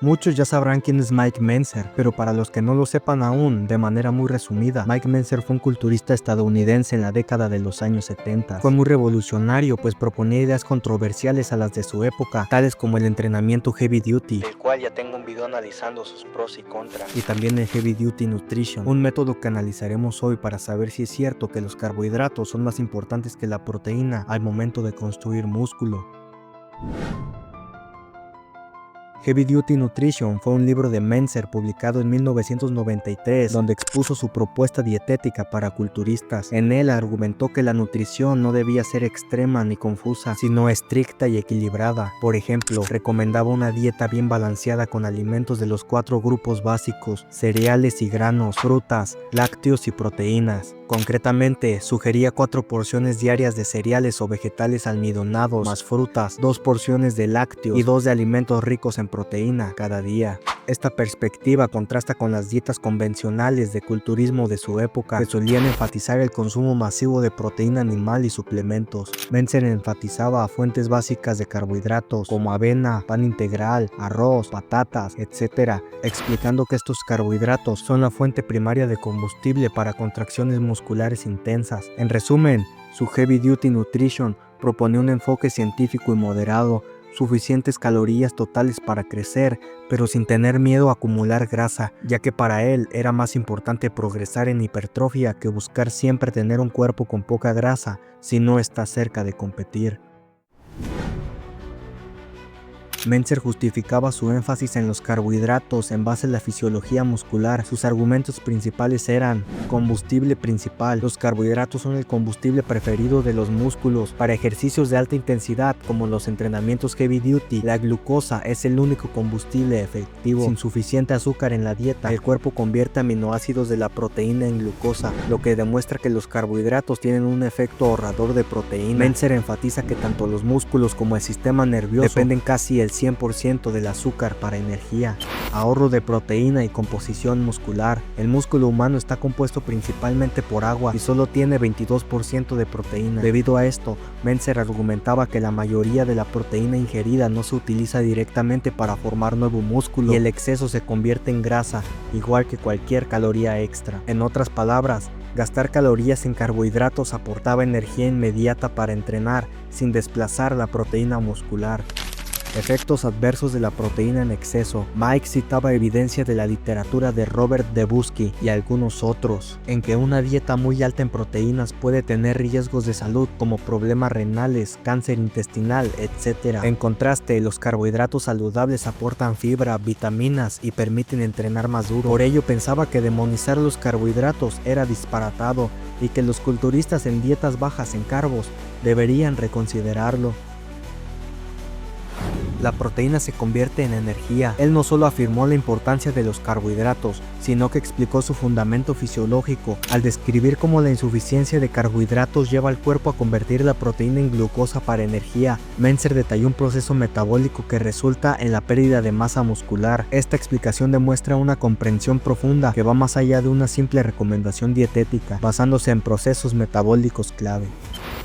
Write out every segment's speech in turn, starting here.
Muchos ya sabrán quién es Mike Mentzer, pero para los que no lo sepan aún, de manera muy resumida, Mike Mentzer fue un culturista estadounidense en la década de los años 70. Fue muy revolucionario, pues proponía ideas controversiales a las de su época, tales como el entrenamiento heavy duty, del cual ya tengo un video analizando sus pros y contras, y también el heavy duty nutrition, un método que analizaremos hoy para saber si es cierto que los carbohidratos son más importantes que la proteína al momento de construir músculo. Heavy Duty Nutrition fue un libro de Mentzer publicado en 1993, donde expuso su propuesta dietética para culturistas. En él argumentó que la nutrición no debía ser extrema ni confusa, sino estricta y equilibrada. Por ejemplo, recomendaba una dieta bien balanceada con alimentos de los 4 grupos básicos: cereales y granos, frutas, lácteos y proteínas. Concretamente, sugería 4 porciones diarias de cereales o vegetales almidonados, más frutas, 2 porciones de lácteos y 2 de alimentos ricos en proteína cada día. Esta perspectiva contrasta con las dietas convencionales de culturismo de su época, que solían enfatizar el consumo masivo de proteína animal y suplementos. Mentzer enfatizaba fuentes básicas de carbohidratos como avena, pan integral, arroz, patatas, etc., explicando que estos carbohidratos son la fuente primaria de combustible para contracciones musculares intensas. En resumen, su Heavy Duty Nutrition propone un enfoque científico y moderado, suficientes calorías totales para crecer, pero sin tener miedo a acumular grasa, ya que para él era más importante progresar en hipertrofia que buscar siempre tener un cuerpo con poca grasa si no está cerca de competir. Mentzer justificaba su énfasis en los carbohidratos en base a la fisiología muscular. Sus argumentos principales eran: combustible principal. Los carbohidratos son el combustible preferido de los músculos. Para ejercicios de alta intensidad como los entrenamientos heavy duty, la glucosa es el único combustible efectivo. Sin suficiente azúcar en la dieta, el cuerpo convierte aminoácidos de la proteína en glucosa, lo que demuestra que los carbohidratos tienen un efecto ahorrador de proteína. Mentzer enfatiza que tanto los músculos como el sistema nervioso dependen casi el 100% del azúcar para energía, ahorro de proteína y composición muscular. El músculo humano está compuesto principalmente por agua y solo tiene 22% de proteína. Debido a esto, Mentzer argumentaba que la mayoría de la proteína ingerida no se utiliza directamente para formar nuevo músculo y el exceso se convierte en grasa, igual que cualquier caloría extra. En otras palabras, gastar calorías en carbohidratos aportaba energía inmediata para entrenar, sin desplazar la proteína muscular. Efectos adversos de la proteína en exceso. Mike citaba evidencia de la literatura de Robert Dembski y algunos otros, en que una dieta muy alta en proteínas puede tener riesgos de salud como problemas renales, cáncer intestinal, etc. En contraste, los carbohidratos saludables aportan fibra, vitaminas y permiten entrenar más duro. Por ello pensaba que demonizar los carbohidratos era disparatado y que los culturistas en dietas bajas en carbos deberían reconsiderarlo. La proteína se convierte en energía. Él no solo afirmó la importancia de los carbohidratos, sino que explicó su fundamento fisiológico al describir cómo la insuficiencia de carbohidratos lleva al cuerpo a convertir la proteína en glucosa para energía. Mentzer detalló un proceso metabólico que resulta en la pérdida de masa muscular. Esta explicación demuestra una comprensión profunda que va más allá de una simple recomendación dietética, basándose en procesos metabólicos clave.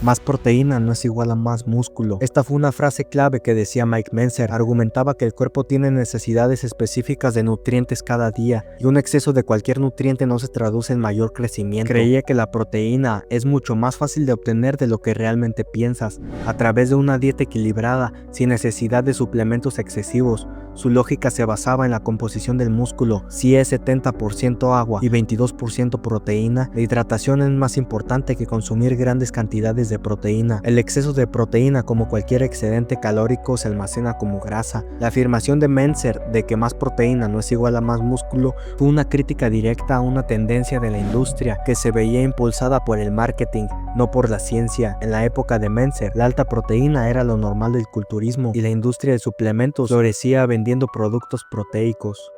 Más proteína no es igual a más músculo. Esta fue una frase clave que decía Mike Mentzer. Argumentaba que el cuerpo tiene necesidades específicas de nutrientes cada día y un exceso de cualquier nutriente no se traduce en mayor crecimiento. Creía que la proteína es mucho más fácil de obtener de lo que realmente piensas, a través de una dieta equilibrada, sin necesidad de suplementos excesivos. Su lógica se basaba en la composición del músculo. Si es 70% agua y 22% proteína, la hidratación es más importante que consumir grandes cantidades de proteína. El exceso de proteína, como cualquier excedente calórico, se almacena como grasa. La afirmación de Mentzer de que más proteína no es igual a más músculo fue una crítica directa a una tendencia de la industria que se veía impulsada por el marketing, no por la ciencia. En la época de Mentzer, la alta proteína era lo normal del culturismo y la industria de suplementos florecía vendiendo productos proteicos.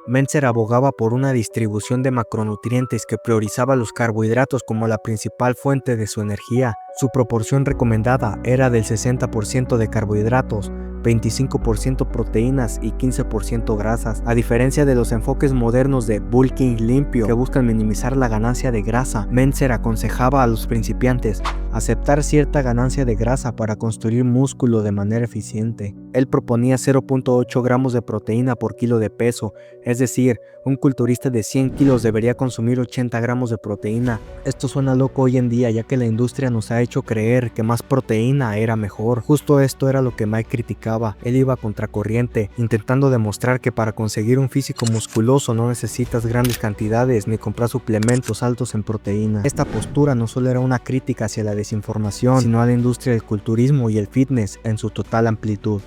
Mentzer abogaba por una distribución de macronutrientes que priorizaba los carbohidratos como la principal fuente de su energía. Su proporción recomendada era del 60% de carbohidratos, 25% proteínas y 15% grasas. A diferencia de los enfoques modernos de bulking limpio que buscan minimizar la ganancia de grasa, Mentzer aconsejaba a los principiantes: aceptar cierta ganancia de grasa para construir músculo de manera eficiente. Él proponía 0.8 gramos de proteína por kilo de peso, es decir, un culturista de 100 kilos debería consumir 80 gramos de proteína. Esto suena loco hoy en día, ya que la industria nos ha hecho creer que más proteína era mejor. Justo esto era lo que Mike criticaba. Él iba a contracorriente, intentando demostrar que para conseguir un físico musculoso no necesitas grandes cantidades ni comprar suplementos altos en proteína. Esta postura no solo era una crítica hacia la desinformación, sino a la industria del culturismo y el fitness en su total amplitud.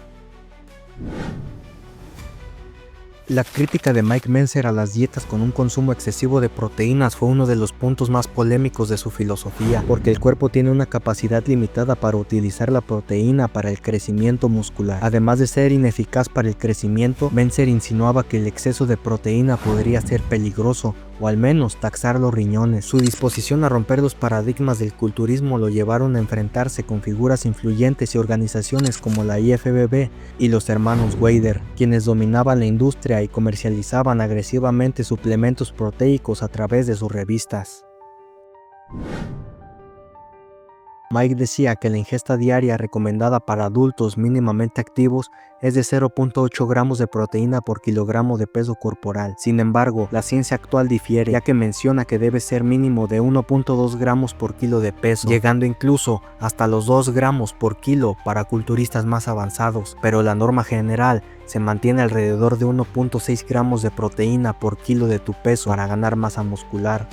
La crítica de Mike Mentzer a las dietas con un consumo excesivo de proteínas fue uno de los puntos más polémicos de su filosofía, porque el cuerpo tiene una capacidad limitada para utilizar la proteína para el crecimiento muscular. Además de ser ineficaz para el crecimiento, Mentzer insinuaba que el exceso de proteína podría ser peligroso, o al menos taxar los riñones. Su disposición a romper los paradigmas del culturismo lo llevaron a enfrentarse con figuras influyentes y organizaciones como la IFBB y los hermanos Weider, quienes dominaban la industria y comercializaban agresivamente suplementos proteicos a través de sus revistas. Mike decía que la ingesta diaria recomendada para adultos mínimamente activos es de 0.8 gramos de proteína por kilogramo de peso corporal. Sin embargo, la ciencia actual difiere, ya que menciona que debe ser mínimo de 1.2 gramos por kilo de peso, llegando incluso hasta los 2 gramos por kilo para culturistas más avanzados, pero la norma general se mantiene alrededor de 1.6 gramos de proteína por kilo de tu peso para ganar masa muscular.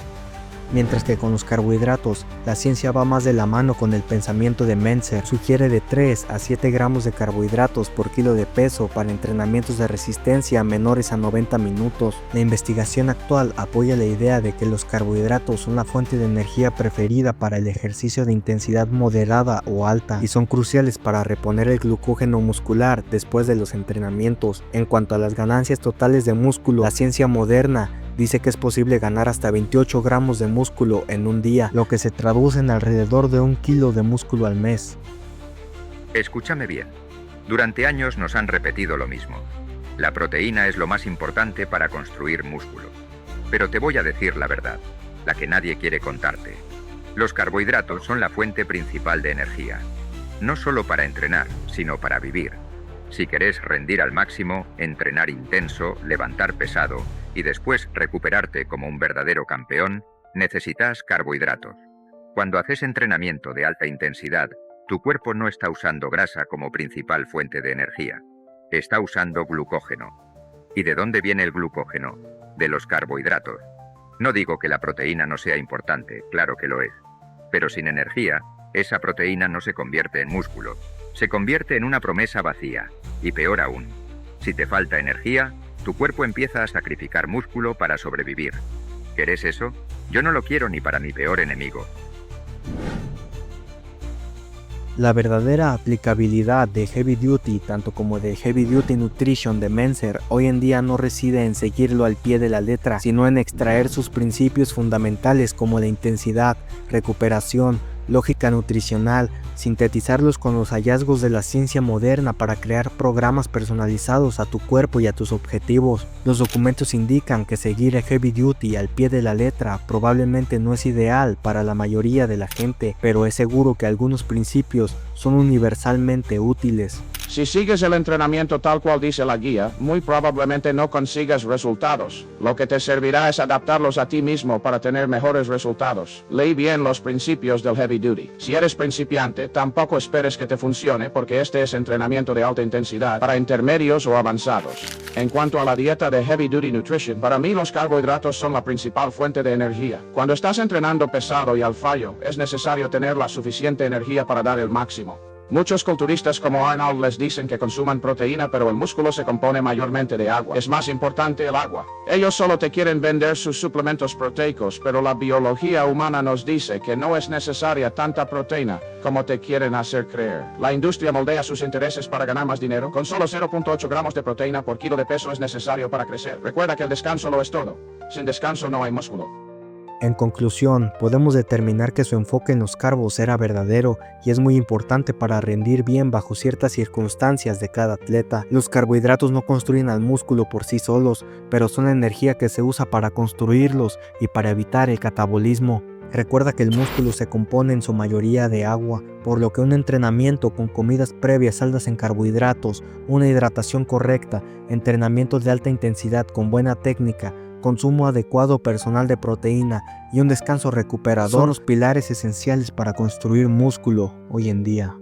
Mientras que con los carbohidratos, la ciencia va más de la mano con el pensamiento de Mentzer. Sugiere de 3 a 7 gramos de carbohidratos por kilo de peso para entrenamientos de resistencia menores a 90 minutos. La investigación actual apoya la idea de que los carbohidratos son la fuente de energía preferida para el ejercicio de intensidad moderada o alta y son cruciales para reponer el glucógeno muscular después de los entrenamientos. En cuanto a las ganancias totales de músculo, la ciencia moderna dice que es posible ganar hasta 28 gramos de músculo en un día, lo que se traduce en alrededor de 1 kilo de músculo al mes. Escúchame bien. Durante años nos han repetido lo mismo. La proteína es lo más importante para construir músculo. Pero te voy a decir la verdad, la que nadie quiere contarte. Los carbohidratos son la fuente principal de energía. No solo para entrenar, sino para vivir. Si querés rendir al máximo, entrenar intenso, levantar pesado y después recuperarte como un verdadero campeón, necesitas carbohidratos. Cuando haces entrenamiento de alta intensidad, tu cuerpo no está usando grasa como principal fuente de energía. Está usando glucógeno. ¿Y de dónde viene el glucógeno? De los carbohidratos. No digo que la proteína no sea importante, claro que lo es. Pero sin energía, esa proteína no se convierte en músculo. Se convierte en una promesa vacía. Y peor aún, si te falta energía, tu cuerpo empieza a sacrificar músculo para sobrevivir. ¿Querés eso? Yo no lo quiero ni para mi peor enemigo. La verdadera aplicabilidad de Heavy Duty, tanto como de Heavy Duty Nutrition de Mentzer, hoy en día no reside en seguirlo al pie de la letra, sino en extraer sus principios fundamentales como la intensidad, recuperación, lógica nutricional, sintetizarlos con los hallazgos de la ciencia moderna para crear programas personalizados a tu cuerpo y a tus objetivos. Los documentos indican que seguir a Heavy Duty al pie de la letra probablemente no es ideal para la mayoría de la gente, pero es seguro que algunos principios son universalmente útiles. Si sigues el entrenamiento tal cual dice la guía, muy probablemente no consigas resultados. Lo que te servirá es adaptarlos a ti mismo para tener mejores resultados. Lee bien los principios del Heavy Duty. Si eres principiante, tampoco esperes que te funcione porque este es entrenamiento de alta intensidad para intermedios o avanzados. En cuanto a la dieta de Heavy Duty Nutrition, para mí los carbohidratos son la principal fuente de energía. Cuando estás entrenando pesado y al fallo, es necesario tener la suficiente energía para dar el máximo. Muchos culturistas como Arnold les dicen que consuman proteína, pero el músculo se compone mayormente de agua. Es más importante el agua. Ellos solo te quieren vender sus suplementos proteicos, pero la biología humana nos dice que no es necesaria tanta proteína como te quieren hacer creer. La industria moldea sus intereses para ganar más dinero. Con solo 0.8 gramos de proteína por kilo de peso es necesario para crecer. Recuerda que el descanso lo es todo. Sin descanso no hay músculo. En conclusión, podemos determinar que su enfoque en los carbos era verdadero y es muy importante para rendir bien bajo ciertas circunstancias de cada atleta. Los carbohidratos no construyen al músculo por sí solos, pero son la energía que se usa para construirlos y para evitar el catabolismo. Recuerda que el músculo se compone en su mayoría de agua, por lo que un entrenamiento con comidas previas altas en carbohidratos, una hidratación correcta, entrenamientos de alta intensidad con buena técnica, consumo adecuado personal de proteína y un descanso recuperador son los pilares esenciales para construir músculo hoy en día.